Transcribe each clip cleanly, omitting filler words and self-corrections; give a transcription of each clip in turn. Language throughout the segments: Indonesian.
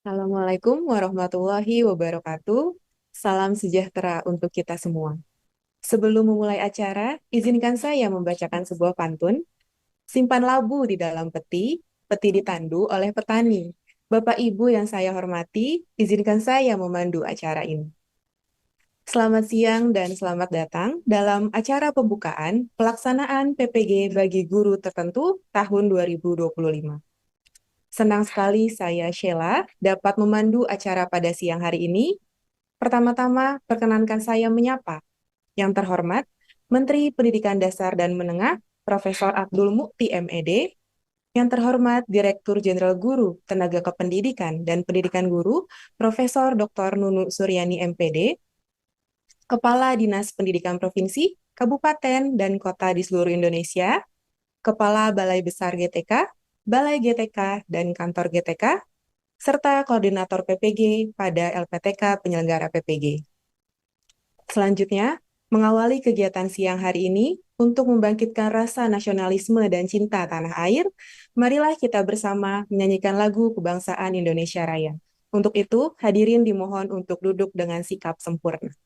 Assalamualaikum warahmatullahi wabarakatuh. Salam sejahtera untuk kita semua. Sebelum memulai acara, izinkan saya membacakan sebuah pantun. Simpan labu di dalam peti, peti ditandu oleh petani. Bapak Ibu yang saya hormati, izinkan saya memandu acara ini. Selamat siang dan selamat datang dalam acara pembukaan pelaksanaan PPG bagi guru tertentu tahun 2025. Senang sekali saya Sheila dapat memandu acara pada siang hari ini. Pertama-tama, perkenankan saya menyapa yang terhormat Menteri Pendidikan Dasar dan Menengah, Profesor Abdul Mukti MED, yang terhormat Direktur Jenderal Guru, Tenaga Kependidikan dan Pendidikan Guru, Profesor Dr. Nunu Suryani MPD, Kepala Dinas Pendidikan Provinsi, Kabupaten, dan Kota di seluruh Indonesia, Kepala Balai Besar GTK, Balai GTK, dan Kantor GTK, serta Koordinator PPG pada LPTK penyelenggara PPG. Selanjutnya, mengawali kegiatan siang hari ini, untuk membangkitkan rasa nasionalisme dan cinta tanah air, marilah kita bersama menyanyikan lagu kebangsaan Indonesia Raya. Untuk itu, hadirin dimohon untuk duduk dengan sikap sempurna.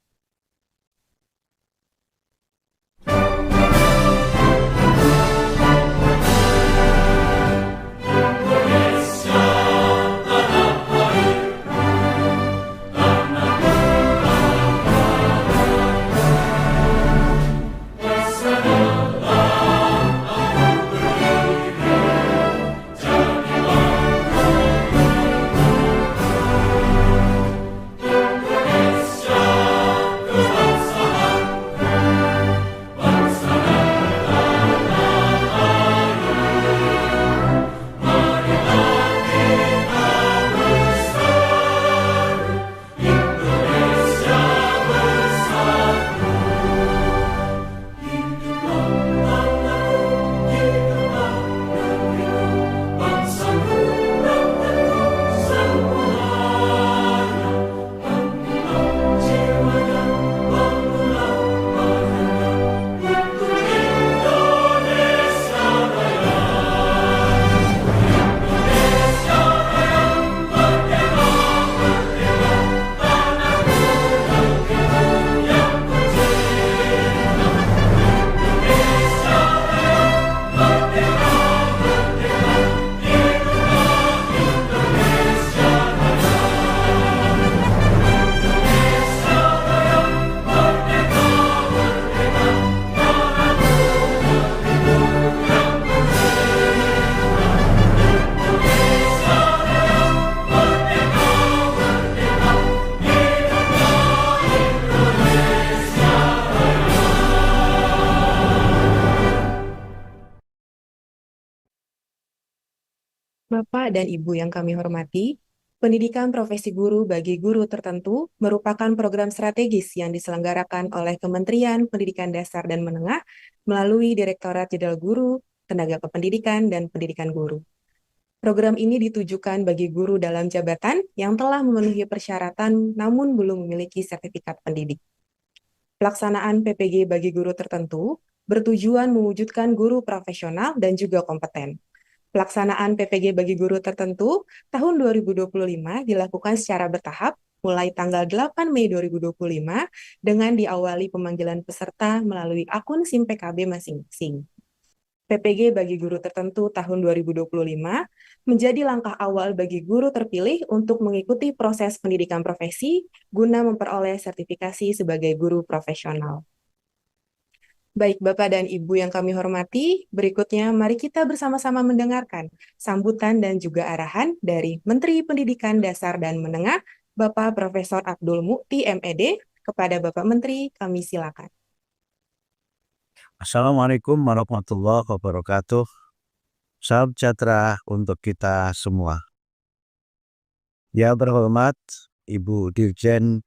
Bapak dan Ibu yang kami hormati, pendidikan profesi guru bagi guru tertentu merupakan program strategis yang diselenggarakan oleh Kementerian Pendidikan Dasar dan Menengah melalui Direktorat Jenderal Guru, Tenaga Kependidikan, dan Pendidikan Guru. Program ini ditujukan bagi guru dalam jabatan yang telah memenuhi persyaratan namun belum memiliki sertifikat pendidik. Pelaksanaan PPG bagi guru tertentu bertujuan mewujudkan guru profesional dan juga kompeten. Pelaksanaan PPG bagi guru tertentu tahun 2025 dilakukan secara bertahap mulai tanggal 8 Mei 2025 dengan diawali pemanggilan peserta melalui akun SIM PKB masing-masing. PPG bagi guru tertentu tahun 2025 menjadi langkah awal bagi guru terpilih untuk mengikuti proses pendidikan profesi guna memperoleh sertifikasi sebagai guru profesional. Baik, Bapak dan Ibu yang kami hormati, berikutnya mari kita bersama-sama mendengarkan sambutan dan juga arahan dari Menteri Pendidikan Dasar dan Menengah, Bapak Profesor Abdul Mukti MED. Kepada Bapak Menteri, kami silakan. Assalamualaikum warahmatullahi wabarakatuh. Salam sejahtera untuk kita semua. Yang terhormat Ibu Dirjen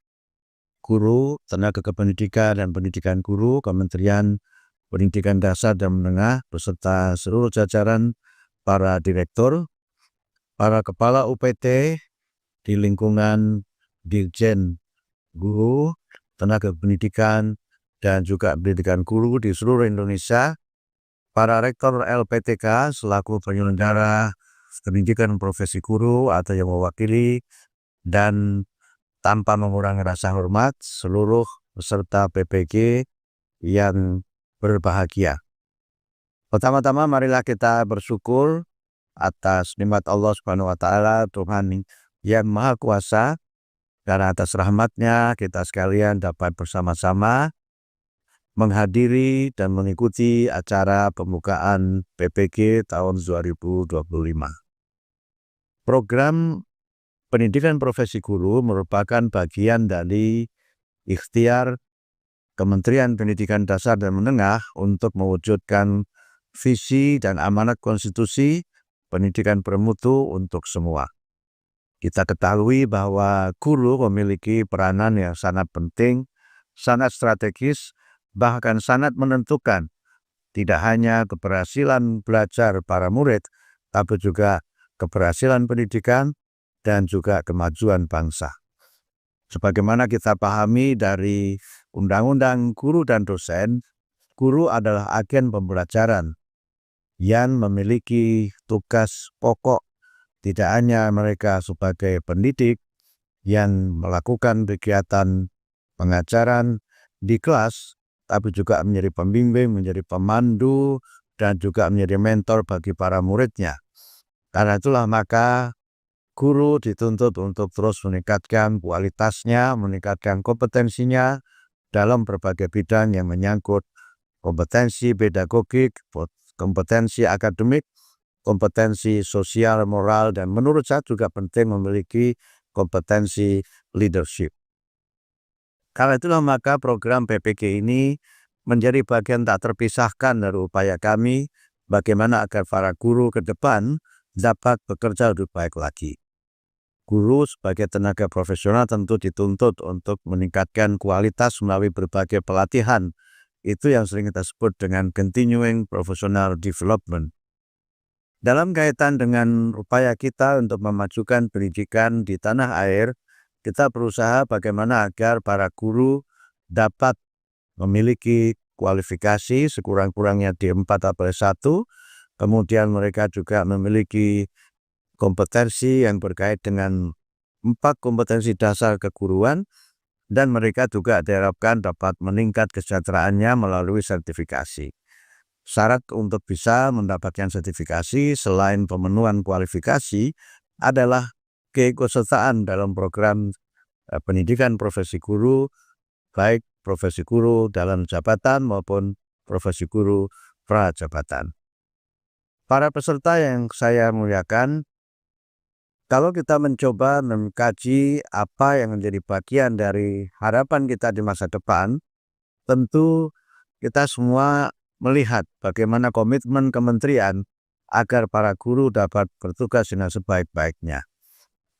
Guru, Tenaga Kependidikan dan Pendidikan Guru, Kementerian Pendidikan Dasar dan Menengah, beserta seluruh jajaran para direktur, para kepala UPT di lingkungan Dirjen Guru, Tenaga Pendidikan, dan juga pendidikan guru di seluruh Indonesia, para rektor LPTK selaku penyelenggara pendidikan profesi guru atau yang mewakili dan tanpa mengurangi rasa hormat seluruh peserta PPG yang berbahagia. Pertama-tama marilah kita bersyukur atas nikmat Allah Subhanahu wa taala, Tuhan yang Maha Kuasa, karena atas rahmat-Nya kita sekalian dapat bersama-sama menghadiri dan mengikuti acara pembukaan PPG tahun 2025. Program pendidikan profesi guru merupakan bagian dari ikhtiar Kementerian Pendidikan Dasar dan Menengah untuk mewujudkan visi dan amanat konstitusi pendidikan bermutu untuk semua. Kita ketahui bahwa guru memiliki peranan yang sangat penting, sangat strategis, bahkan sangat menentukan tidak hanya keberhasilan belajar para murid, tapi juga keberhasilan pendidikan dan juga kemajuan bangsa. Sebagaimana kita pahami dari Undang-Undang Guru dan Dosen, guru adalah agen pembelajaran yang memiliki tugas pokok, tidak hanya mereka sebagai pendidik yang melakukan kegiatan pengajaran di kelas, tapi juga menjadi pembimbing, menjadi pemandu, dan juga menjadi mentor bagi para muridnya. Karena itulah maka guru dituntut untuk terus meningkatkan kualitasnya, meningkatkan kompetensinya dalam berbagai bidang yang menyangkut kompetensi pedagogik, kompetensi akademik, kompetensi sosial, moral, dan menurut saya juga penting memiliki kompetensi leadership. Karena itulah maka program PPG ini menjadi bagian tak terpisahkan dari upaya kami bagaimana agar para guru ke depan dapat bekerja lebih baik lagi. Guru sebagai tenaga profesional tentu dituntut untuk meningkatkan kualitas melalui berbagai pelatihan. Itu yang sering kita sebut dengan continuing professional development. Dalam kaitan dengan upaya kita untuk memajukan pendidikan di tanah air, kita berusaha bagaimana agar para guru dapat memiliki kualifikasi sekurang-kurangnya D4 atau S1, kemudian mereka juga memiliki kompetensi yang berkait dengan 4 kompetensi dasar keguruan, dan mereka juga diharapkan dapat meningkat kesejahteraannya melalui sertifikasi. Syarat untuk bisa mendapatkan sertifikasi selain pemenuhan kualifikasi adalah keikutsertaan dalam program pendidikan profesi guru, baik profesi guru dalam jabatan maupun profesi guru prajabatan. Para peserta yang saya muliakan, kalau kita mencoba mengkaji apa yang menjadi bagian dari harapan kita di masa depan, tentu kita semua melihat bagaimana komitmen kementerian agar para guru dapat bertugas dengan sebaik-baiknya.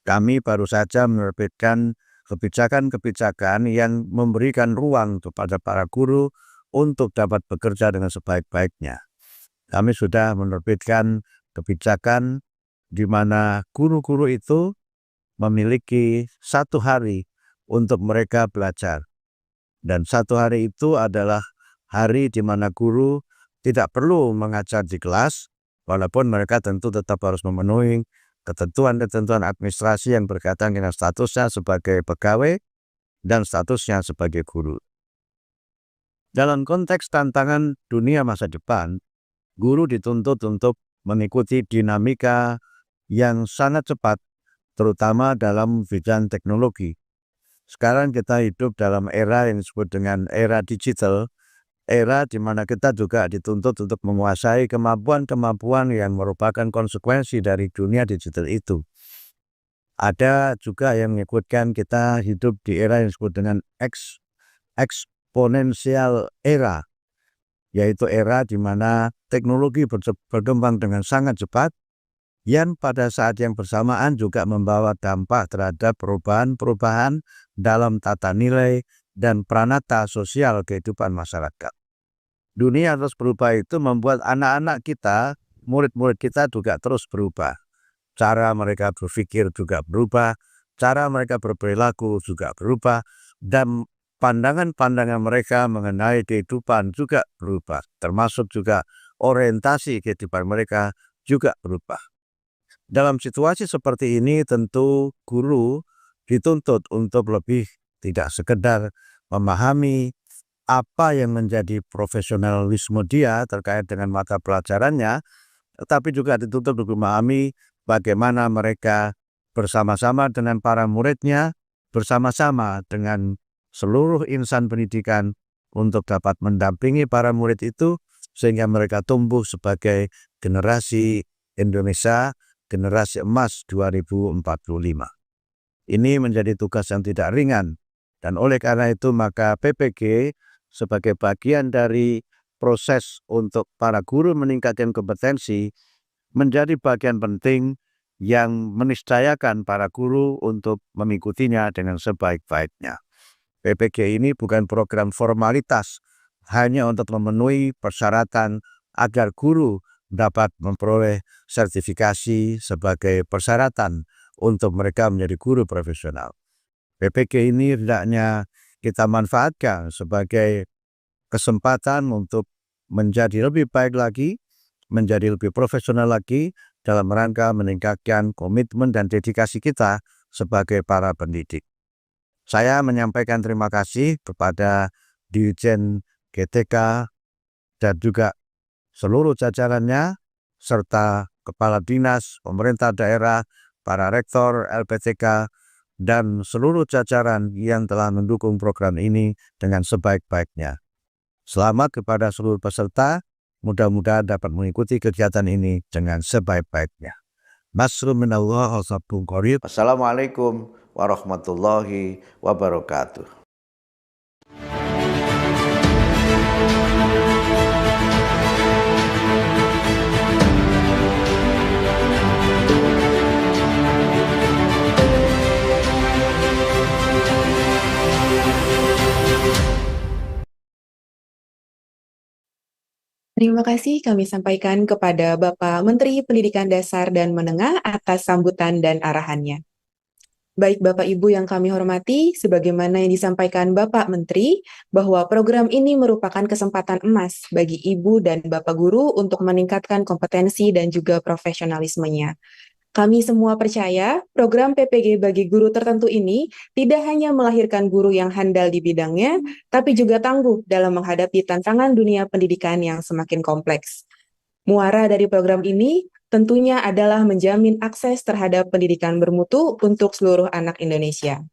Kami baru saja menerbitkan kebijakan-kebijakan yang memberikan ruang kepada para guru untuk dapat bekerja dengan sebaik-baiknya. Kami sudah menerbitkan kebijakan di mana guru-guru itu memiliki 1 hari untuk mereka belajar. Dan 1 hari itu adalah hari di mana guru tidak perlu mengajar di kelas, walaupun mereka tentu tetap harus memenuhi ketentuan-ketentuan administrasi yang berkaitan dengan statusnya sebagai pegawai dan statusnya sebagai guru. Dalam konteks tantangan dunia masa depan, guru dituntut untuk mengikuti dinamika yang sangat cepat, terutama dalam bidang teknologi. Sekarang kita hidup dalam era yang disebut dengan era digital, era di mana kita juga dituntut untuk menguasai kemampuan-kemampuan yang merupakan konsekuensi dari dunia digital itu. Ada juga yang menyebutkan kita hidup di era yang disebut dengan eksponensial era, yaitu era di mana teknologi berkembang dengan sangat cepat, yang pada saat yang bersamaan juga membawa dampak terhadap perubahan-perubahan dalam tata nilai dan pranata sosial kehidupan masyarakat. Dunia terus berubah itu membuat anak-anak kita, murid-murid kita juga terus berubah. Cara mereka berpikir juga berubah, cara mereka berperilaku juga berubah, dan pandangan-pandangan mereka mengenai kehidupan juga berubah, termasuk juga orientasi kehidupan mereka juga berubah. Dalam situasi seperti ini tentu guru dituntut untuk lebih tidak sekedar memahami apa yang menjadi profesionalisme dia terkait dengan mata pelajarannya, tetapi juga dituntut untuk memahami bagaimana mereka bersama-sama dengan para muridnya, bersama-sama dengan seluruh insan pendidikan untuk dapat mendampingi para murid itu sehingga mereka tumbuh sebagai generasi Indonesia, generasi emas 2045. Ini menjadi tugas yang tidak ringan, dan oleh karena itu maka PPG sebagai bagian dari proses untuk para guru meningkatkan kompetensi menjadi bagian penting yang meniscayakan para guru untuk mengikutinya dengan sebaik-baiknya. PPG ini bukan program formalitas, hanya untuk memenuhi persyaratan agar guru dapat memperoleh sertifikasi sebagai persyaratan untuk mereka menjadi guru profesional. PPG ini hendaknya kita manfaatkan sebagai kesempatan untuk menjadi lebih baik lagi, menjadi lebih profesional lagi dalam rangka meningkatkan komitmen dan dedikasi kita sebagai para pendidik. Saya menyampaikan terima kasih kepada Dirjen GTK dan juga seluruh jajarannya, serta kepala dinas, pemerintah daerah, para rektor LPTK, dan seluruh jajaran yang telah mendukung program ini dengan sebaik-baiknya. Selamat kepada seluruh peserta, mudah-mudahan dapat mengikuti kegiatan ini dengan sebaik-baiknya. Nasrun minallah wa sabrun qarib. Assalamualaikum warahmatullahi wabarakatuh. Terima kasih kami sampaikan kepada Bapak Menteri Pendidikan Dasar dan Menengah atas sambutan dan arahannya. Baik Bapak Ibu yang kami hormati, sebagaimana yang disampaikan Bapak Menteri, bahwa program ini merupakan kesempatan emas bagi Ibu dan Bapak Guru untuk meningkatkan kompetensi dan juga profesionalismenya. Kami semua percaya program PPG bagi guru tertentu ini tidak hanya melahirkan guru yang handal di bidangnya, tapi juga tangguh dalam menghadapi tantangan dunia pendidikan yang semakin kompleks. Muara dari program ini tentunya adalah menjamin akses terhadap pendidikan bermutu untuk seluruh anak Indonesia.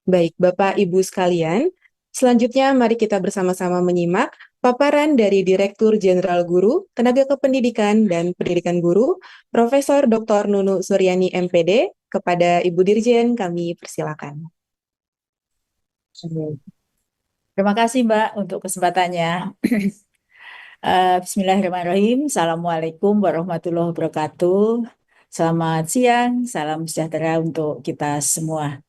Baik, Bapak Ibu sekalian, selanjutnya mari kita bersama-sama menyimak paparan dari Direktur Jenderal Guru, Tenaga Kependidikan dan Pendidikan Guru, Profesor Dr. Nunu Suryani MPD. Kepada Ibu Dirjen, kami persilakan. Terima kasih Mbak untuk kesempatannya. Bismillahirrahmanirrahim. Assalamualaikum warahmatullahi wabarakatuh. Selamat siang, salam sejahtera untuk kita semua.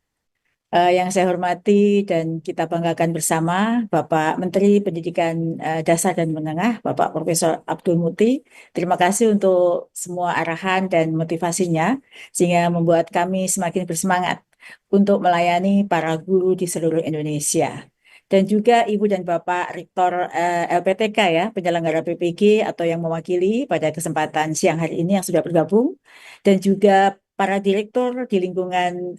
Yang saya hormati dan kita banggakan bersama Bapak Menteri Pendidikan Dasar dan Menengah, Bapak Profesor Abdul Muti. Terima kasih untuk semua arahan dan motivasinya, sehingga membuat kami semakin bersemangat untuk melayani para guru di seluruh Indonesia. Dan juga Ibu dan Bapak Rektor LPTK ya, penyelenggara PPG atau yang mewakili pada kesempatan siang hari ini yang sudah bergabung. Dan juga para direktur di lingkungan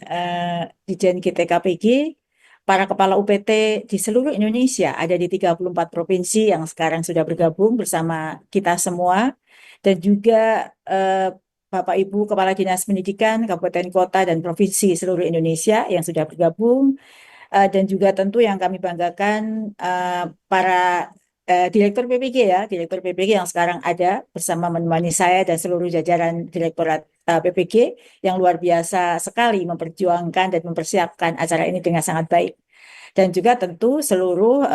Dijen GTKPG, para kepala UPT di seluruh Indonesia, ada di 34 provinsi yang sekarang sudah bergabung bersama kita semua, dan juga Bapak Ibu Kepala Dinas Pendidikan, Kabupaten Kota, dan Provinsi seluruh Indonesia yang sudah bergabung, dan juga tentu yang kami banggakan para Direktur PPG ya, Direktur PPG yang sekarang ada bersama menemani saya dan seluruh jajaran Direktorat PPG yang luar biasa sekali memperjuangkan dan mempersiapkan acara ini dengan sangat baik. Dan juga tentu seluruh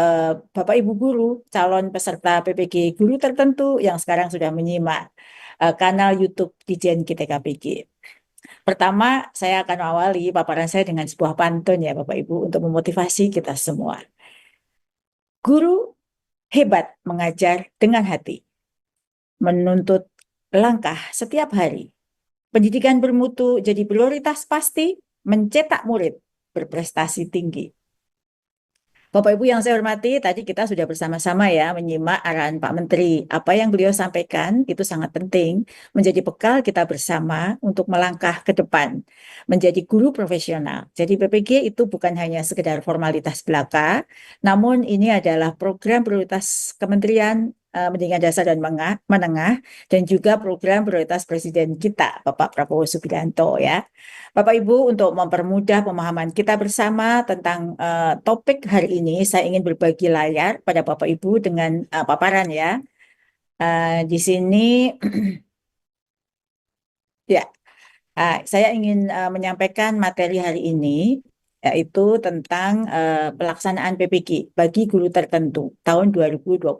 Bapak Ibu guru, calon peserta PPG guru tertentu yang sekarang sudah menyimak kanal YouTube Dijen GTKPG. Pertama, saya akan awali paparan saya dengan sebuah pantun ya Bapak Ibu untuk memotivasi kita semua. Guru hebat mengajar dengan hati, menuntut langkah setiap hari. Pendidikan bermutu jadi prioritas pasti, mencetak murid berprestasi tinggi. Bapak Ibu yang saya hormati, tadi kita sudah bersama-sama ya menyimak arahan Pak Menteri. Apa yang beliau sampaikan itu sangat penting menjadi bekal kita bersama untuk melangkah ke depan, menjadi guru profesional. Jadi PPG itu bukan hanya sekedar formalitas belaka, namun ini adalah program prioritas Kementerian Pendidikan Dasar dan Menengah, dan juga program prioritas Presiden kita, Bapak Prabowo Subianto ya. Bapak Ibu, untuk mempermudah pemahaman kita bersama tentang topik hari ini, saya ingin berbagi layar pada Bapak Ibu dengan paparan ya. Di sini, ya, saya ingin menyampaikan materi hari ini, yaitu tentang pelaksanaan PPG bagi guru tertentu tahun 2025.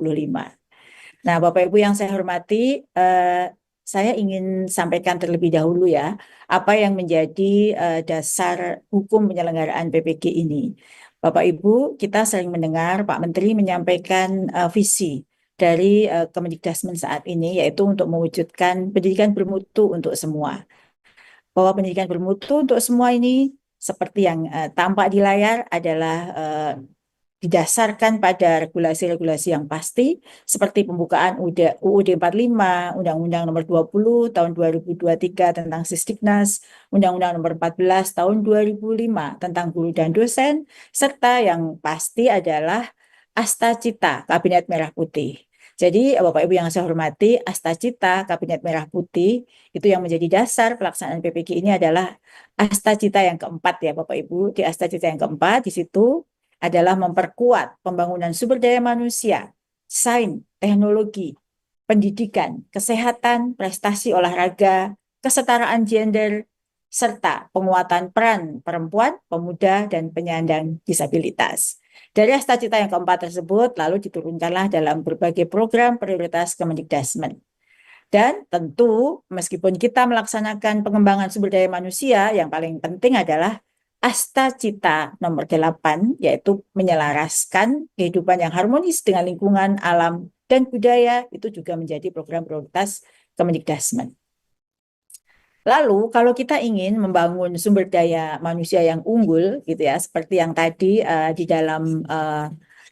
Nah, Bapak Ibu yang saya hormati, saya ingin sampaikan terlebih dahulu ya, apa yang menjadi dasar hukum penyelenggaraan PPG ini. Bapak Ibu, kita sering mendengar Pak Menteri menyampaikan visi dari Kemendikbud saat ini, yaitu untuk mewujudkan pendidikan bermutu untuk semua. Bahwa pendidikan bermutu untuk semua ini, seperti yang tampak di layar, adalah didasarkan pada regulasi-regulasi yang pasti seperti pembukaan UUD 45, Undang-Undang Nomor 20 Tahun 2023 tentang Sisdiknas, Undang-Undang Nomor 14 Tahun 2005 tentang guru dan dosen, serta yang pasti adalah Asta Cita Kabinet Merah Putih. Jadi Bapak Ibu yang saya hormati, Asta Cita Kabinet Merah Putih itu yang menjadi dasar pelaksanaan PPG ini adalah Asta Cita yang keempat ya Bapak Ibu. Di Asta Cita yang keempat di situ adalah memperkuat pembangunan sumber daya manusia, sains, teknologi, pendidikan, kesehatan, prestasi olahraga, kesetaraan gender, serta penguatan peran perempuan, pemuda, dan penyandang disabilitas. Dari asta cita yang keempat tersebut, lalu diturunkanlah dalam berbagai program prioritas Kemendikbud. Dan tentu meskipun kita melaksanakan pengembangan sumber daya manusia, yang paling penting adalah Asta Cita nomor 8, yaitu menyelaraskan kehidupan yang harmonis dengan lingkungan, alam, dan budaya, itu juga menjadi program prioritas Kemendikbud. Lalu kalau kita ingin membangun sumber daya manusia yang unggul, gitu ya, seperti yang tadi di dalam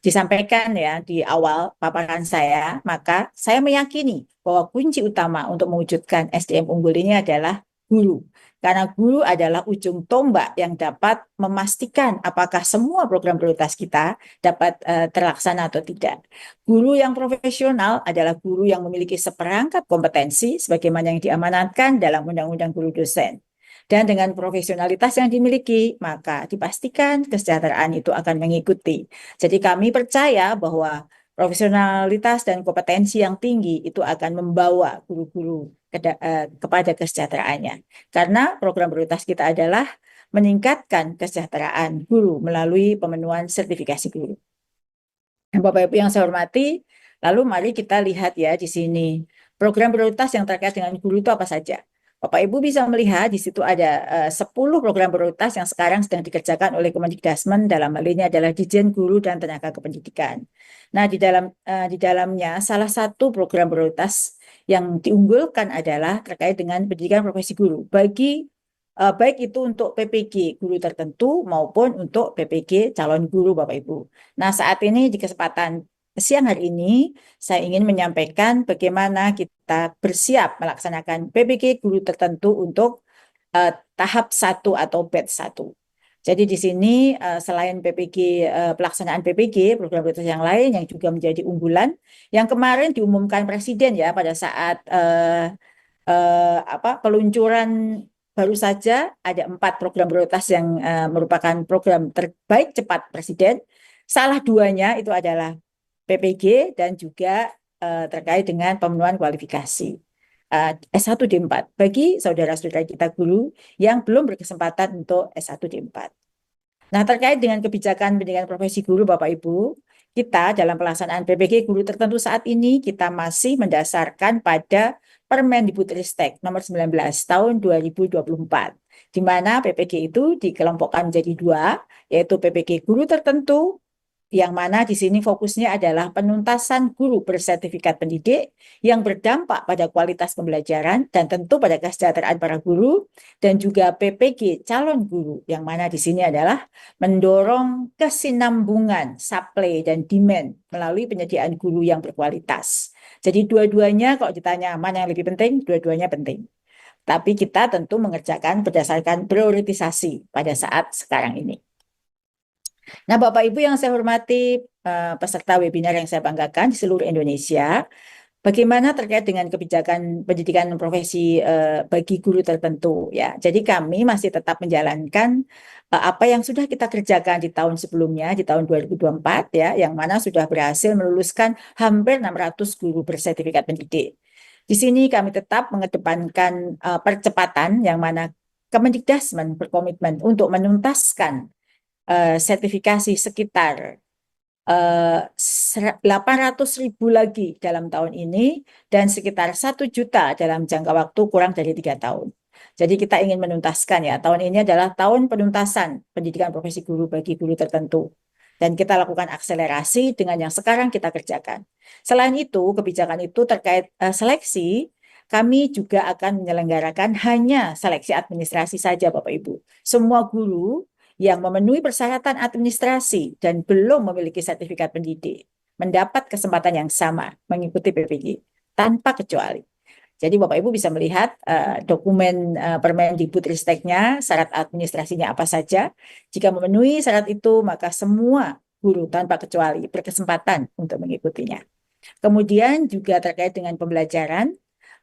disampaikan ya di awal paparan saya, maka saya meyakini bahwa kunci utama untuk mewujudkan SDM unggul ini adalah guru. Karena guru adalah ujung tombak yang dapat memastikan apakah semua program prioritas kita dapat terlaksana atau tidak. Guru yang profesional adalah guru yang memiliki seperangkat kompetensi sebagaimana yang diamanatkan dalam Undang-Undang Guru Dosen. Dan dengan profesionalitas yang dimiliki, maka dipastikan kesejahteraan itu akan mengikuti. Jadi kami percaya bahwa profesionalitas dan kompetensi yang tinggi itu akan membawa guru-guru kepada kesejahteraannya. Karena program prioritas kita adalah meningkatkan kesejahteraan guru melalui pemenuhan sertifikasi guru. Bapak Ibu yang saya hormati, lalu mari kita lihat ya di sini program prioritas yang terkait dengan guru itu apa saja. Bapak Ibu bisa melihat di situ ada 10 program prioritas yang sekarang sedang dikerjakan oleh Kemendikbud, dalam hal ini adalah Ditjen Guru dan Tenaga Kependidikan. Nah, di dalamnya salah satu program prioritas yang diunggulkan adalah terkait dengan pendidikan profesi guru bagi baik itu untuk PPG guru tertentu maupun untuk PPG calon guru Bapak Ibu. Nah, saat ini di kesempatan siang hari ini saya ingin menyampaikan bagaimana kita bersiap melaksanakan PPG guru tertentu untuk tahap 1 atau batch 1. Jadi di sini selain PPG pelaksanaan PPG program prioritas yang lain yang juga menjadi unggulan yang kemarin diumumkan Presiden ya pada saat peluncuran baru saja ada 4 program prioritas yang merupakan program terbaik cepat Presiden. Salah duanya itu adalah PPG dan juga terkait dengan pemenuhan kualifikasi S1D4 bagi saudara-saudara kita guru yang belum berkesempatan untuk S1D4. Nah, terkait dengan kebijakan pendidikan profesi guru Bapak Ibu, kita dalam pelaksanaan PPG guru tertentu saat ini kita masih mendasarkan pada Permendikbudristek nomor 19 tahun 2024, di mana PPG itu dikelompokkan menjadi 2, yaitu PPG guru tertentu yang mana di sini fokusnya adalah penuntasan guru bersertifikat pendidik yang berdampak pada kualitas pembelajaran dan tentu pada kesejahteraan para guru, dan juga PPG calon guru, yang mana di sini adalah mendorong kesinambungan supply dan demand melalui penyediaan guru yang berkualitas. Jadi dua-duanya kalau ditanya mana yang lebih penting, dua-duanya penting. Tapi kita tentu mengerjakan berdasarkan prioritisasi pada saat sekarang ini. Nah, Bapak Ibu yang saya hormati, peserta webinar yang saya banggakan di seluruh Indonesia, bagaimana terkait dengan kebijakan pendidikan profesi bagi guru tertentu ya. Jadi kami masih tetap menjalankan apa yang sudah kita kerjakan di tahun sebelumnya, di tahun 2024 ya, yang mana sudah berhasil meluluskan hampir 600 guru bersertifikat pendidik. Di sini kami tetap mengedepankan percepatan, yang mana Kemendikbudristek berkomitmen untuk menuntaskan sertifikasi sekitar 800.000 lagi dalam tahun ini dan sekitar 1 juta dalam jangka waktu kurang dari 3 tahun. Jadi kita ingin menuntaskan ya, tahun ini adalah tahun penuntasan pendidikan profesi guru bagi guru tertentu. Dan kita lakukan akselerasi dengan yang sekarang kita kerjakan. Selain itu, kebijakan itu terkait seleksi, kami juga akan menyelenggarakan hanya seleksi administrasi saja Bapak Ibu. Semua guru yang memenuhi persyaratan administrasi dan belum memiliki sertifikat pendidik mendapat kesempatan yang sama mengikuti PPG tanpa kecuali. Jadi Bapak Ibu bisa melihat dokumen Permendikbudristeknya, syarat administrasinya apa saja. Jika memenuhi syarat itu, maka semua guru tanpa kecuali berkesempatan untuk mengikutinya. Kemudian juga terkait dengan pembelajaran.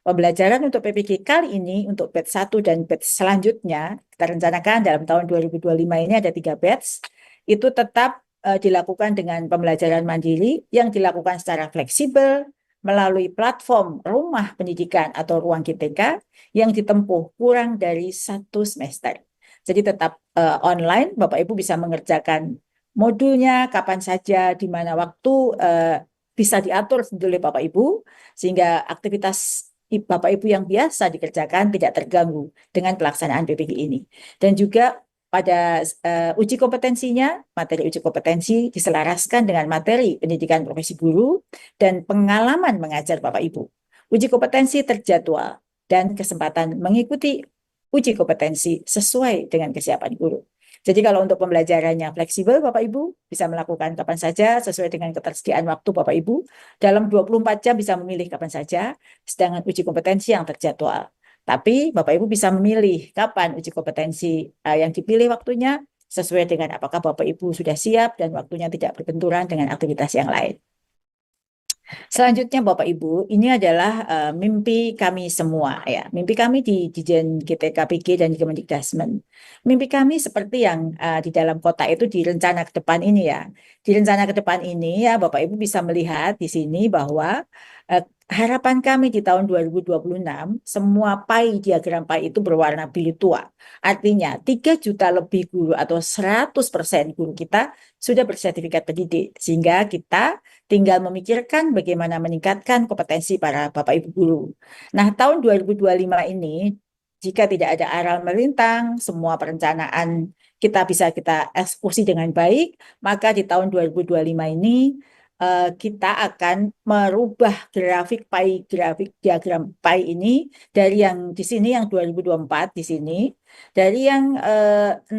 Pembelajaran untuk PPG kali ini, untuk batch 1 dan batch selanjutnya, kita rencanakan dalam tahun 2025 ini ada 3 batch, itu tetap dilakukan dengan pembelajaran mandiri yang dilakukan secara fleksibel melalui platform rumah pendidikan atau ruang GTK yang ditempuh kurang dari 1 semester. Jadi tetap online, Bapak Ibu bisa mengerjakan modulnya kapan saja, di mana waktu bisa diatur oleh Bapak Ibu, sehingga aktivitas Bapak Ibu yang biasa dikerjakan tidak terganggu dengan pelaksanaan PPG ini. Dan juga pada uji kompetensinya, materi uji kompetensi diselaraskan dengan materi pendidikan profesi guru dan pengalaman mengajar Bapak Ibu. Uji kompetensi terjadwal dan kesempatan mengikuti uji kompetensi sesuai dengan kesiapan guru. Jadi kalau untuk pembelajarannya fleksibel, Bapak Ibu bisa melakukan kapan saja sesuai dengan ketersediaan waktu Bapak Ibu. Dalam 24 jam bisa memilih kapan saja, sedangkan uji kompetensi yang terjadwal. Tapi Bapak Ibu bisa memilih kapan uji kompetensi yang dipilih waktunya sesuai dengan apakah Bapak Ibu sudah siap dan waktunya tidak berbenturan dengan aktivitas yang lain. Selanjutnya Bapak Ibu, ini adalah mimpi kami semua ya. Mimpi kami di Dijen GTKPG dan di Kemendikbudristek. Mimpi kami seperti yang di dalam kota itu di rencana ke depan ini ya. Di rencana ke depan ini ya Bapak Ibu bisa melihat di sini bahwa harapan kami di tahun 2026 semua diagram pie itu berwarna biru tua. Artinya 3 juta lebih guru atau 100% guru kita sudah bersertifikat pendidik, sehingga kita tinggal memikirkan bagaimana meningkatkan kompetensi para Bapak Ibu guru. Nah, tahun 2025 ini, jika tidak ada aral melintang, semua perencanaan kita bisa kita eksekusi dengan baik, maka di tahun 2025 ini kita akan merubah grafik diagram pie ini dari yang di sini yang 2024 di sini, dari yang 65%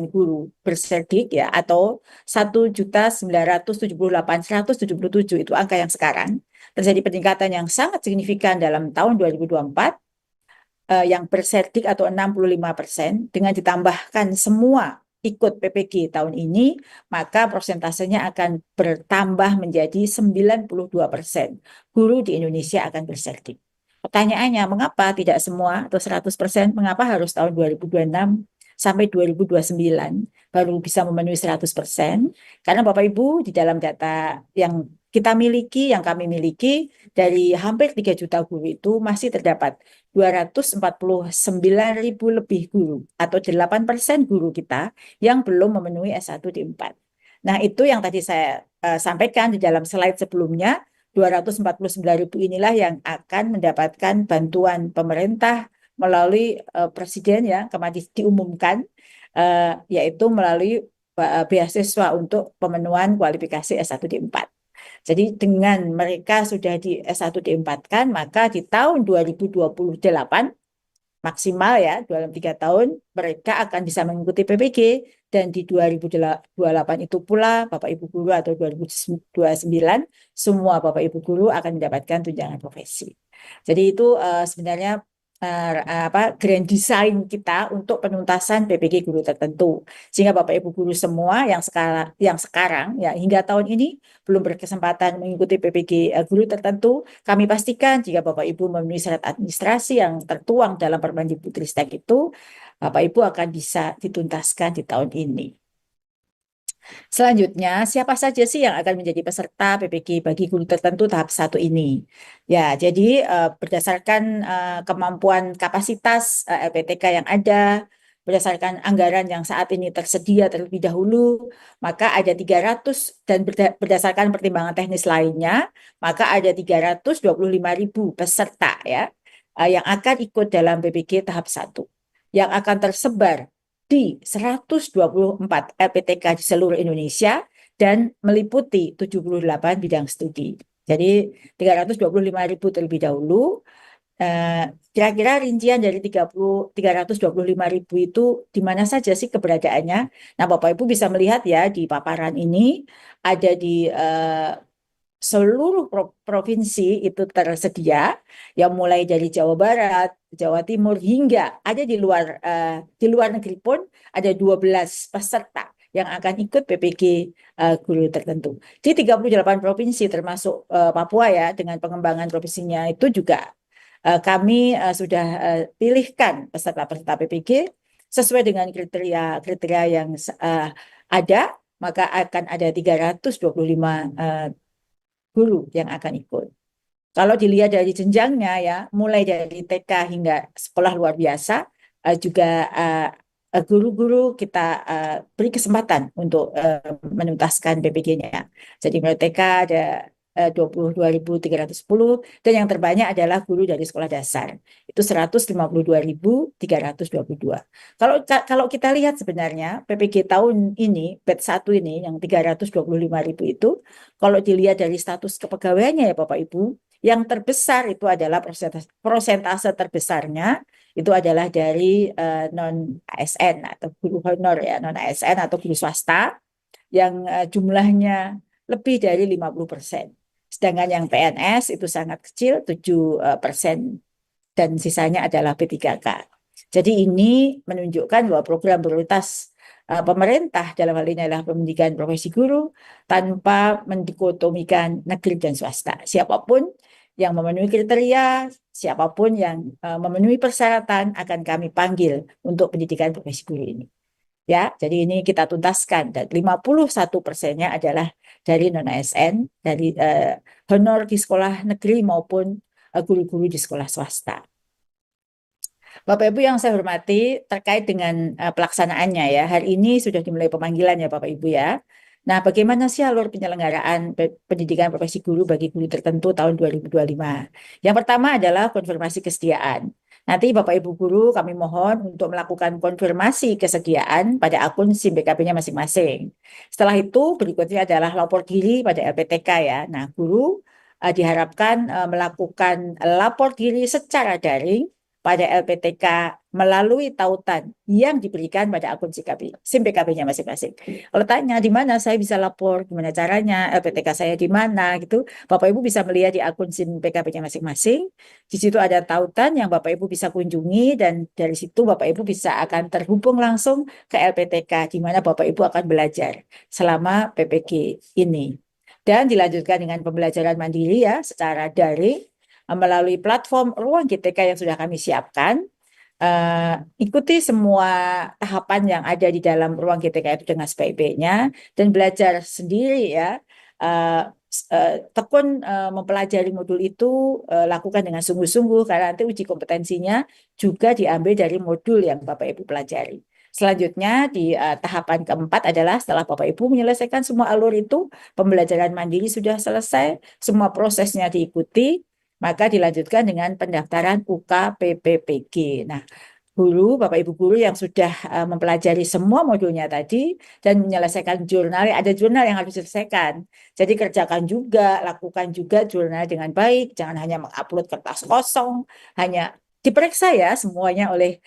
guru berserdik ya, atau 1.978.177 itu angka yang sekarang, terjadi peningkatan yang sangat signifikan dalam tahun 2024 yang berserdik atau 65%, dengan ditambahkan semua ikut PPG tahun ini, maka persentasenya akan bertambah menjadi 92%. Guru di Indonesia akan berserdik. Pertanyaannya, mengapa tidak semua atau 100%? Mengapa harus tahun 2026 sampai 2029 baru bisa memenuhi 100%? Karena Bapak Ibu di dalam data yang kita miliki, yang kami miliki, dari hampir 3 juta guru itu masih terdapat 249.000 lebih guru atau 8% guru kita yang belum memenuhi S1 di 4. Nah, itu yang tadi saya sampaikan di dalam slide sebelumnya, 249.000 inilah yang akan mendapatkan bantuan pemerintah melalui Presiden ya, kemarin diumumkan, yaitu melalui beasiswa untuk pemenuhan kualifikasi S1D4. Jadi dengan mereka sudah di S1D4-kan, maka di tahun 2028 maksimal ya, dalam 3 tahun mereka akan bisa mengikuti PPG, dan di 2028 itu pula Bapak Ibu Guru atau 2029 semua Bapak Ibu Guru akan mendapatkan tunjangan profesi. Jadi itu sebenarnya grand design kita untuk penuntasan PPG guru tertentu, sehingga Bapak Ibu Guru semua yang sekarang ya hingga tahun ini belum berkesempatan mengikuti PPG guru tertentu, kami pastikan jika Bapak Ibu memenuhi syarat administrasi yang tertuang dalam Permendikbudristek itu, Bapak Ibu akan bisa dituntaskan di tahun ini. Selanjutnya, siapa saja sih yang akan menjadi peserta PPG bagi guru tertentu tahap 1 ini? Ya, jadi berdasarkan kemampuan kapasitas LPTK yang ada, berdasarkan anggaran yang saat ini tersedia terlebih dahulu, maka ada 300, dan berdasarkan pertimbangan teknis lainnya, maka ada 325.000 peserta ya yang akan ikut dalam PPG tahap 1 yang akan tersebar di 124 LPTK di seluruh Indonesia dan meliputi 78 bidang studi. Jadi 325.000 terlebih dahulu. Kira-kira rincian dari 325.000 itu di mana saja sih keberadaannya? Nah, Bapak Ibu bisa melihat ya di paparan ini ada di seluruh provinsi itu tersedia, yang mulai dari Jawa Barat, Jawa Timur, hingga ada di luar negeri pun ada 12 peserta yang akan ikut PPG guru tertentu. Di 38 provinsi termasuk Papua ya, dengan pengembangan provinsinya itu juga kami sudah pilihkan peserta-peserta PPG sesuai dengan kriteria yang ada, maka akan ada 325 guru yang akan ikut. Kalau dilihat dari jenjangnya ya, mulai dari TK hingga sekolah luar biasa, juga guru-guru kita beri kesempatan untuk menuntaskan PPG-nya. Jadi mulai TK ada 22.310, dan yang terbanyak adalah guru dari sekolah dasar. Itu 152.322. Kalau kita lihat sebenarnya PPG tahun ini, batch 1 ini yang 325.000 itu, kalau dilihat dari status kepegawaiannya ya Bapak Ibu, yang terbesar itu adalah prosentase terbesarnya itu adalah dari non ASN atau guru honor ya, non ASN atau guru swasta yang jumlahnya lebih dari 50%. Sedangkan yang PNS itu sangat kecil, 7%, dan sisanya adalah P3K. Jadi ini menunjukkan bahwa program prioritas pemerintah dalam hal ini adalah pendidikan profesi guru tanpa mendikotomikan negeri dan swasta. Siapapun yang memenuhi kriteria, siapapun yang memenuhi persyaratan akan kami panggil untuk pendidikan profesi guru ini. Ya, jadi ini kita tuntaskan, dan 51%-nya adalah dari non-ASN, dari honor di sekolah negeri maupun guru-guru di sekolah swasta. Bapak Ibu yang saya hormati, terkait dengan pelaksanaannya ya, hari ini sudah dimulai pemanggilan ya Bapak Ibu ya. Nah, bagaimana sih alur penyelenggaraan pendidikan profesi guru bagi guru tertentu tahun 2025? Yang pertama adalah konfirmasi kesediaan. Nanti Bapak Ibu Guru kami mohon untuk melakukan konfirmasi kesediaan pada akun SIM BKP-nya masing-masing. Setelah itu berikutnya adalah lapor diri pada LPTK ya. Nah, guru diharapkan melakukan lapor diri secara daring pada LPTK melalui tautan yang diberikan pada akun SIM BKP-nya masing-masing. Kalau tanya di mana saya bisa lapor, gimana caranya, LPTK saya di mana gitu, Bapak Ibu bisa melihat di akun SIM BKP-nya masing-masing. Di situ ada tautan yang Bapak Ibu bisa kunjungi, dan dari situ Bapak Ibu bisa akan terhubung langsung ke LPTK di mana Bapak Ibu akan belajar selama PPG ini. Dan dilanjutkan dengan pembelajaran mandiri ya secara daring melalui platform Ruang GTK yang sudah kami siapkan. Ikuti semua tahapan yang ada di dalam Ruang GTK itu dengan sebaik-baiknya, dan belajar sendiri ya. Tekun mempelajari modul itu, lakukan dengan sungguh-sungguh, karena nanti uji kompetensinya juga diambil dari modul yang Bapak Ibu pelajari. Selanjutnya di tahapan keempat adalah setelah Bapak Ibu menyelesaikan semua alur itu, pembelajaran mandiri sudah selesai, semua prosesnya diikuti, maka dilanjutkan dengan pendaftaran UKPPPG. Nah, guru, Bapak Ibu guru yang sudah mempelajari semua modulnya tadi dan menyelesaikan jurnal, ada jurnal yang harus diselesaikan. Jadi kerjakan juga, lakukan juga jurnal dengan baik, jangan hanya mengupload kertas kosong, hanya diperiksa ya semuanya oleh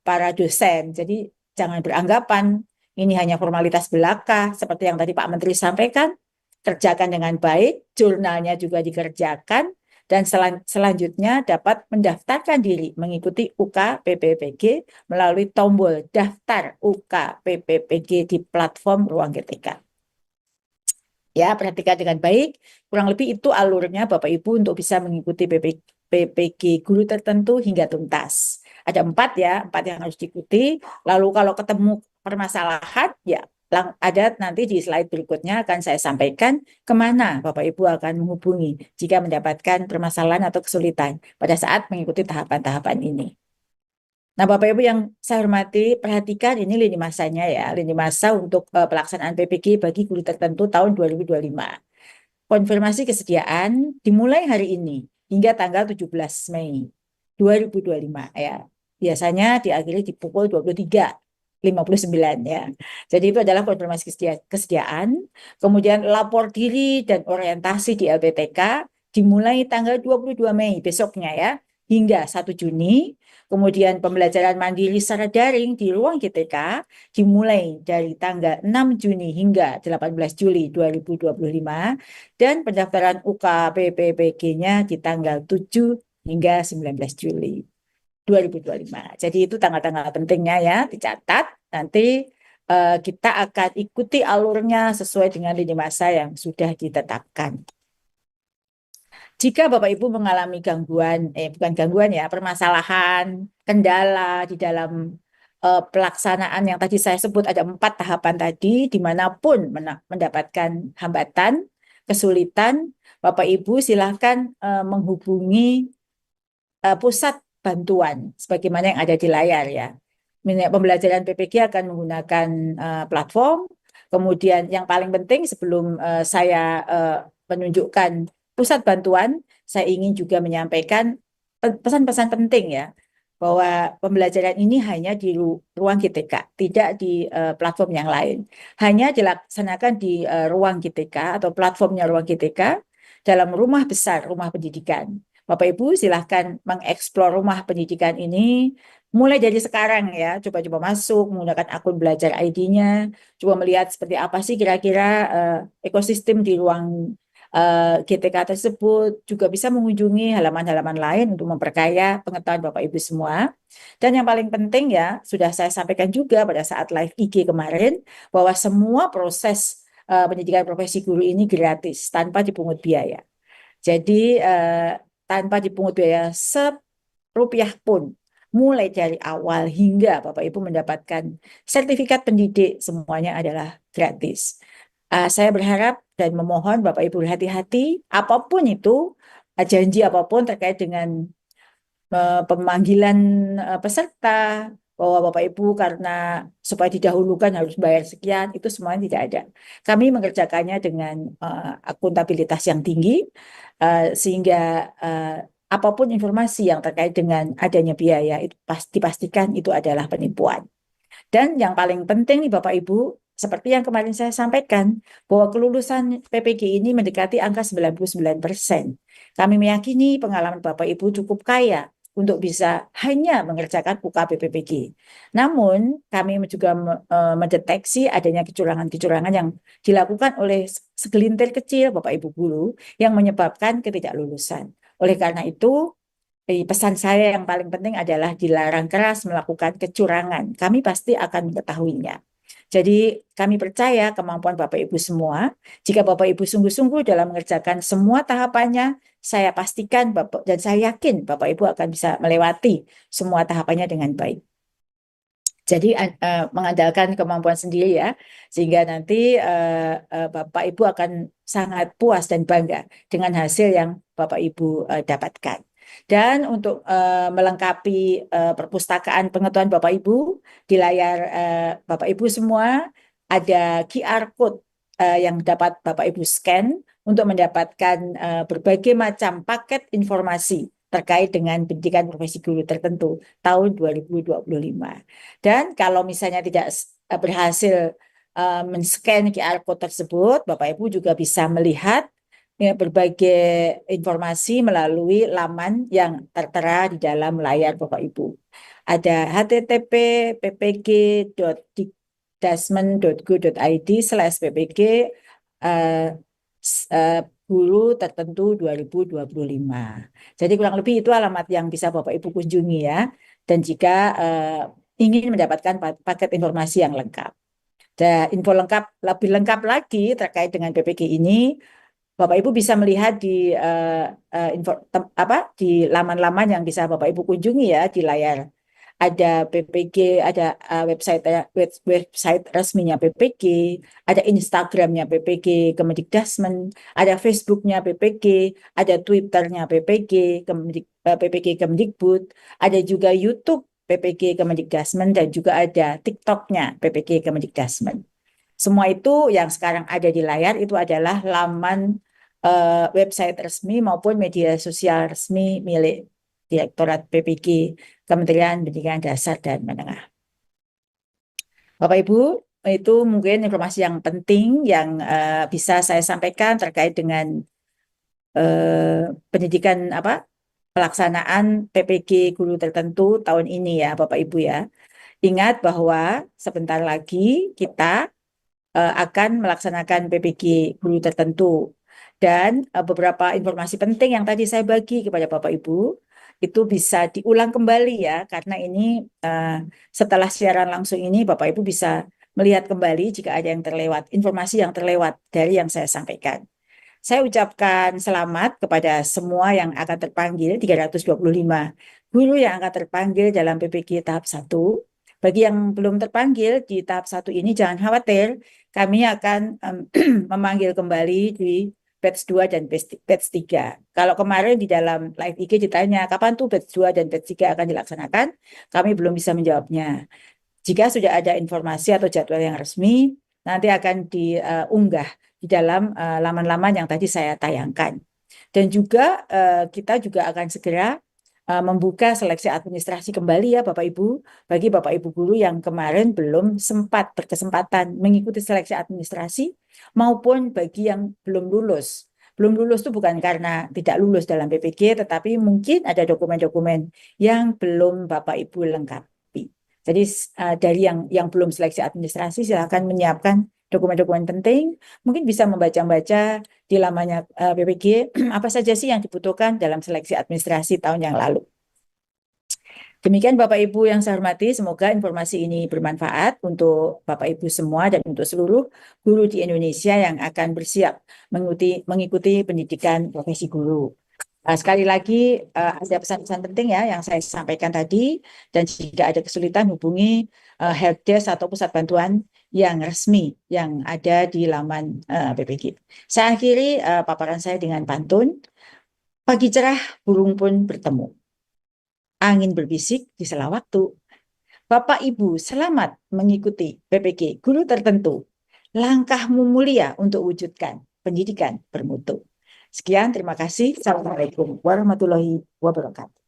para dosen. Jadi jangan beranggapan ini hanya formalitas belaka, seperti yang tadi Pak Menteri sampaikan, kerjakan dengan baik, jurnalnya juga dikerjakan, dan selanjutnya dapat mendaftarkan diri mengikuti UK PPPG melalui tombol daftar UK PPPG di platform Ruang GTK. Ya, perhatikan dengan baik, kurang lebih itu alurnya Bapak Ibu untuk bisa mengikuti PPG guru tertentu hingga tuntas. Ada 4 ya, 4 yang harus diikuti. Lalu kalau ketemu permasalahan, ya ada nanti di slide berikutnya akan saya sampaikan kemana Bapak Ibu akan menghubungi jika mendapatkan permasalahan atau kesulitan pada saat mengikuti tahapan-tahapan ini. Nah, Bapak Ibu yang saya hormati, perhatikan ini lini masanya ya, lini masa untuk pelaksanaan PPG bagi guru tertentu tahun 2025. Konfirmasi kesediaan dimulai hari ini hingga tanggal 17 Mei 2025 ya. Biasanya diakhiri di pukul 23.59 ya. Jadi itu adalah konfirmasi kesediaan. Kemudian lapor diri dan orientasi di LPTK dimulai tanggal 22 Mei besoknya ya hingga 1 Juni. Kemudian pembelajaran mandiri secara daring di ruang GTK dimulai dari tanggal 6 Juni hingga 18 Juli 2025 dan pendaftaran UK PPPG-nya di tanggal 7 hingga 19 Juli 2025. Jadi itu tanggal-tanggal pentingnya ya, dicatat. Nanti kita akan ikuti alurnya sesuai dengan lini masa yang sudah ditetapkan. Jika Bapak Ibu mengalami gangguan, bukan gangguan ya, permasalahan, kendala di dalam pelaksanaan yang tadi saya sebut ada 4 tahapan tadi, dimanapun mendapatkan hambatan, kesulitan, Bapak Ibu silakan menghubungi pusat bantuan, sebagaimana yang ada di layar ya. Pembelajaran PPG akan menggunakan platform, kemudian yang paling penting sebelum saya menunjukkan pusat bantuan, saya ingin juga menyampaikan pesan-pesan penting ya, bahwa pembelajaran ini hanya di ruang GTK, tidak di platform yang lain. Hanya dilaksanakan di ruang GTK atau platformnya ruang GTK dalam rumah besar, rumah pendidikan. Bapak Ibu silahkan mengeksplor rumah pendidikan ini mulai dari sekarang ya, coba-coba masuk menggunakan akun belajar ID-nya, coba melihat seperti apa sih kira-kira ekosistem di ruang GTK tersebut, juga bisa mengunjungi halaman-halaman lain untuk memperkaya pengetahuan Bapak Ibu semua. Dan yang paling penting ya, sudah saya sampaikan juga pada saat live IG kemarin, bahwa semua proses pendidikan profesi guru ini gratis, tanpa dipungut biaya. Jadi tanpa dipungut biaya serupiah pun, mulai dari awal hingga Bapak Ibu mendapatkan sertifikat pendidik, semuanya adalah gratis. Saya berharap dan memohon Bapak Ibu berhati-hati, apapun itu, janji apapun terkait dengan pemanggilan peserta, bahwa Bapak Ibu karena supaya didahulukan harus bayar sekian, itu semuanya tidak ada. Kami mengerjakannya dengan akuntabilitas yang tinggi, sehingga apapun informasi yang terkait dengan adanya biaya, itu dipastikan itu adalah penipuan. Dan yang paling penting nih Bapak Ibu, seperti yang kemarin saya sampaikan, bahwa kelulusan PPG ini mendekati angka 99%. Kami meyakini pengalaman Bapak Ibu cukup kaya untuk bisa hanya mengerjakan UK PPPG. Namun, kami juga mendeteksi adanya kecurangan-kecurangan yang dilakukan oleh segelintir kecil Bapak Ibu guru yang menyebabkan ketidaklulusan. Oleh karena itu, pesan saya yang paling penting adalah dilarang keras melakukan kecurangan. Kami pasti akan mengetahuinya. Jadi kami percaya kemampuan Bapak Ibu semua. Jika Bapak Ibu sungguh-sungguh dalam mengerjakan semua tahapannya, saya pastikan dan saya yakin Bapak Ibu akan bisa melewati semua tahapannya dengan baik. Jadi mengandalkan kemampuan sendiri ya, sehingga nanti Bapak Ibu akan sangat puas dan bangga dengan hasil yang Bapak Ibu dapatkan. Dan untuk melengkapi perpustakaan pengetahuan Bapak Ibu, di layar Bapak Ibu semua ada QR code yang dapat Bapak Ibu scan untuk mendapatkan berbagai macam paket informasi terkait dengan pendidikan profesi guru tertentu tahun 2025. Dan kalau misalnya tidak berhasil men-scan QR code tersebut, Bapak Ibu juga bisa melihat berbagai informasi melalui laman yang tertera di dalam layar Bapak Ibu. Ada http://ppg.dikdasmen.go.id/ppg guru tertentu 2025. Jadi kurang lebih itu alamat yang bisa Bapak Ibu kunjungi ya. Dan jika ingin mendapatkan paket informasi yang lengkap. Dan info lengkap, lebih lengkap lagi terkait dengan PPG ini, Bapak Ibu bisa melihat di di laman-laman yang bisa Bapak Ibu kunjungi ya di layar. Ada PPG, ada website resminya PPG, ada Instagramnya PPG Kemendikdasmen, ada Facebooknya PPG, ada Twitternya PPG Kemendikbud, ada juga YouTube PPG Kemendikdasmen dan juga ada TikToknya PPG Kemendikdasmen. Semua itu yang sekarang ada di layar itu adalah laman website resmi maupun media sosial resmi milik Direktorat PPG Kementerian Pendidikan Dasar dan Menengah. Bapak Ibu, itu mungkin informasi yang penting yang bisa saya sampaikan terkait dengan pendidikan pelaksanaan PPG guru tertentu tahun ini ya Bapak Ibu ya. Ingat bahwa sebentar lagi kita akan melaksanakan PPG guru tertentu dan beberapa informasi penting yang tadi saya bagi kepada Bapak Ibu itu bisa diulang kembali ya, karena ini setelah siaran langsung ini Bapak Ibu bisa melihat kembali jika ada yang terlewat, informasi yang terlewat dari yang saya sampaikan. Saya ucapkan selamat kepada semua yang akan terpanggil, 325 guru yang akan terpanggil dalam PPG tahap 1. Bagi yang belum terpanggil di tahap 1 ini jangan khawatir, kami akan memanggil kembali di batch 2 dan batch 3. Kalau kemarin di dalam live IG ditanya, kapan tuh batch 2 dan batch 3 akan dilaksanakan? Kami belum bisa menjawabnya. Jika sudah ada informasi atau jadwal yang resmi, nanti akan diunggah di dalam laman-laman yang tadi saya tayangkan. Dan juga kita juga akan segera membuka seleksi administrasi kembali ya Bapak Ibu, bagi Bapak Ibu guru yang kemarin belum sempat berkesempatan mengikuti seleksi administrasi maupun bagi yang belum lulus. Belum lulus itu bukan karena tidak lulus dalam PPG, tetapi mungkin ada dokumen-dokumen yang belum Bapak Ibu lengkapi. Jadi dari yang belum seleksi administrasi silakan menyiapkan dokumen-dokumen penting, mungkin bisa membaca-baca di lamannya PPG apa saja sih yang dibutuhkan dalam seleksi administrasi tahun yang lalu. Demikian Bapak Ibu yang saya hormati, semoga informasi ini bermanfaat untuk Bapak Ibu semua dan untuk seluruh guru di Indonesia yang akan bersiap mengikuti pendidikan profesi guru. Sekali lagi ada pesan-pesan penting ya yang saya sampaikan tadi, dan jika ada kesulitan hubungi helpdesk atau pusat bantuan yang resmi yang ada di laman PPG. Saya akhiri paparan saya dengan pantun. Pagi cerah burung pun bertemu. Angin berbisik di sela waktu. Bapak Ibu selamat mengikuti PPG guru tertentu. Langkahmu mulia untuk wujudkan pendidikan bermutu. Sekian, terima kasih. Assalamualaikum warahmatullahi wabarakatuh.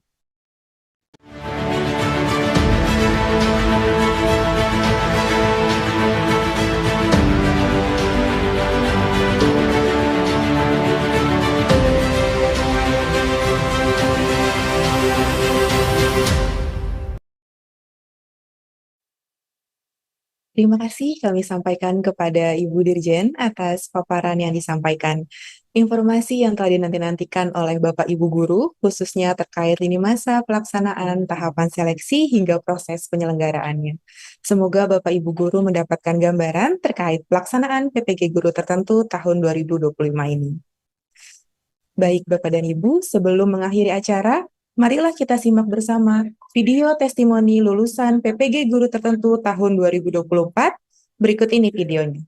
Terima kasih kami sampaikan kepada Ibu Dirjen atas paparan yang disampaikan. Informasi yang telah dinanti-nantikan oleh Bapak Ibu Guru, khususnya terkait lini masa pelaksanaan tahapan seleksi hingga proses penyelenggaraannya. Semoga Bapak Ibu Guru mendapatkan gambaran terkait pelaksanaan PPG Guru tertentu tahun 2025 ini. Baik Bapak dan Ibu, sebelum mengakhiri acara, marilah kita simak bersama video testimoni lulusan PPG Guru tertentu tahun 2024. Berikut ini videonya.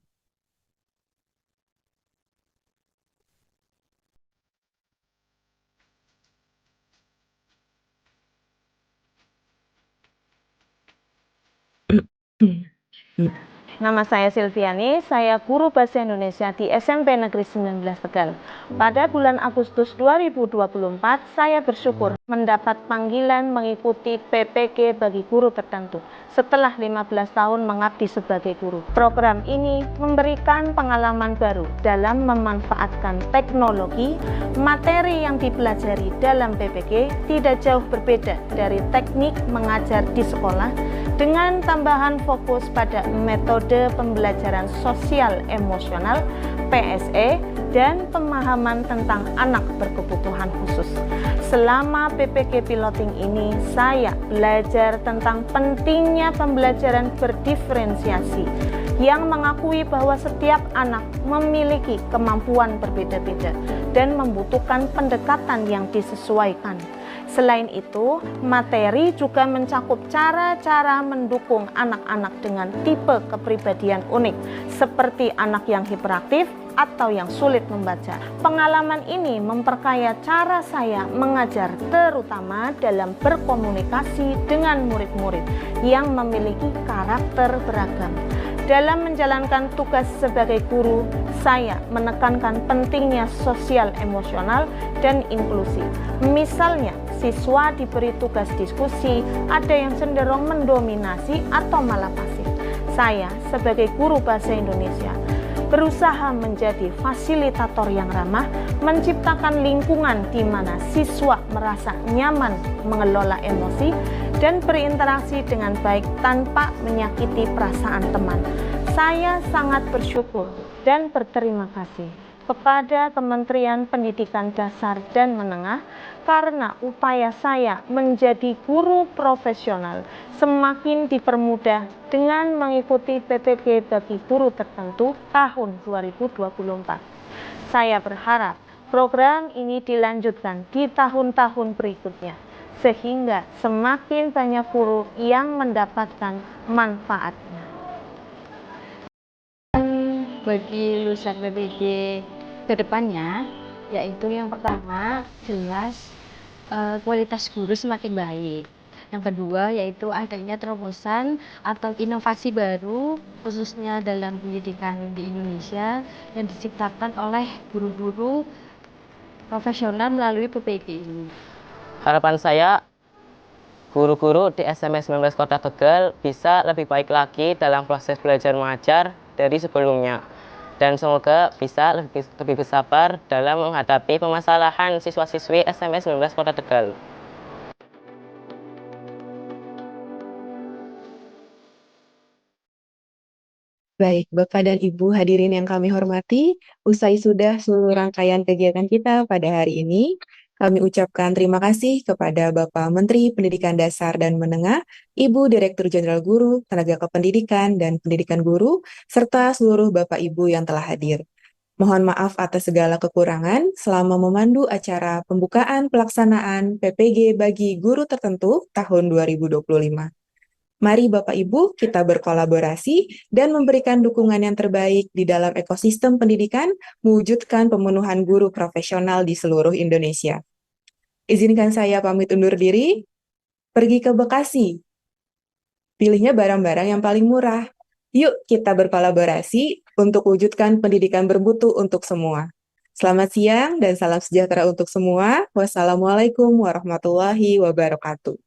Nama saya Silviani, saya guru bahasa Indonesia di SMP Negeri 19 Tegal. Pada bulan Agustus 2024, saya bersyukur mendapat panggilan mengikuti PPG bagi guru tertentu setelah 15 tahun mengabdi sebagai guru. Program ini memberikan pengalaman baru dalam memanfaatkan teknologi. Materi yang dipelajari dalam PPG tidak jauh berbeda dari teknik mengajar di sekolah, dengan tambahan fokus pada metode pembelajaran sosial emosional PSE dan pemahaman tentang anak berkebutuhan khusus. Selama PPG piloting ini, saya belajar tentang pentingnya pembelajaran berdiferensiasi yang mengakui bahwa setiap anak memiliki kemampuan berbeda-beda dan membutuhkan pendekatan yang disesuaikan. Selain itu, materi juga mencakup cara-cara mendukung anak-anak dengan tipe kepribadian unik, seperti anak yang hiperaktif atau yang sulit membaca. Pengalaman ini memperkaya cara saya mengajar, terutama dalam berkomunikasi dengan murid-murid yang memiliki karakter beragam. Dalam menjalankan tugas sebagai guru, saya menekankan pentingnya sosial emosional dan inklusi. Misalnya, siswa diberi tugas diskusi, ada yang cenderung mendominasi atau malah pasif. Saya sebagai guru bahasa Indonesia berusaha menjadi fasilitator yang ramah, menciptakan lingkungan di mana siswa merasa nyaman mengelola emosi dan berinteraksi dengan baik tanpa menyakiti perasaan teman. Saya sangat bersyukur dan berterima kasih kepada Kementerian Pendidikan Dasar dan Menengah karena upaya saya menjadi guru profesional semakin dipermudah dengan mengikuti PPG bagi guru tertentu tahun 2024. Saya berharap program ini dilanjutkan di tahun-tahun berikutnya, sehingga semakin banyak guru yang mendapatkan manfaatnya. Bagi lulusan PPG kedepannya, yaitu yang pertama jelas kualitas guru semakin baik. Yang kedua yaitu adanya terobosan atau inovasi baru khususnya dalam pendidikan di Indonesia yang diciptakan oleh guru-guru profesional melalui PPG ini. Harapan saya guru-guru di SMA 19 Kota Tegal bisa lebih baik lagi dalam proses belajar mengajar dari sebelumnya. Dan semoga bisa lebih bersabar dalam menghadapi permasalahan siswa-siswi SMA 19 Kota Tegal. Baik, Bapak dan Ibu hadirin yang kami hormati, usai sudah seluruh rangkaian kegiatan kita pada hari ini, kami ucapkan terima kasih kepada Bapak Menteri Pendidikan Dasar dan Menengah, Ibu Direktur Jenderal Guru, Tenaga Kependidikan dan Pendidikan Guru, serta seluruh Bapak Ibu yang telah hadir. Mohon maaf atas segala kekurangan selama memandu acara pembukaan pelaksanaan PPG bagi guru tertentu tahun 2025. Mari Bapak Ibu kita berkolaborasi dan memberikan dukungan yang terbaik di dalam ekosistem pendidikan, mewujudkan pemenuhan guru profesional di seluruh Indonesia. Izinkan saya pamit undur diri, pergi ke Bekasi. Pilihnya barang-barang yang paling murah. Yuk kita berkolaborasi untuk wujudkan pendidikan bermutu untuk semua. Selamat siang dan salam sejahtera untuk semua. Wassalamualaikum warahmatullahi wabarakatuh.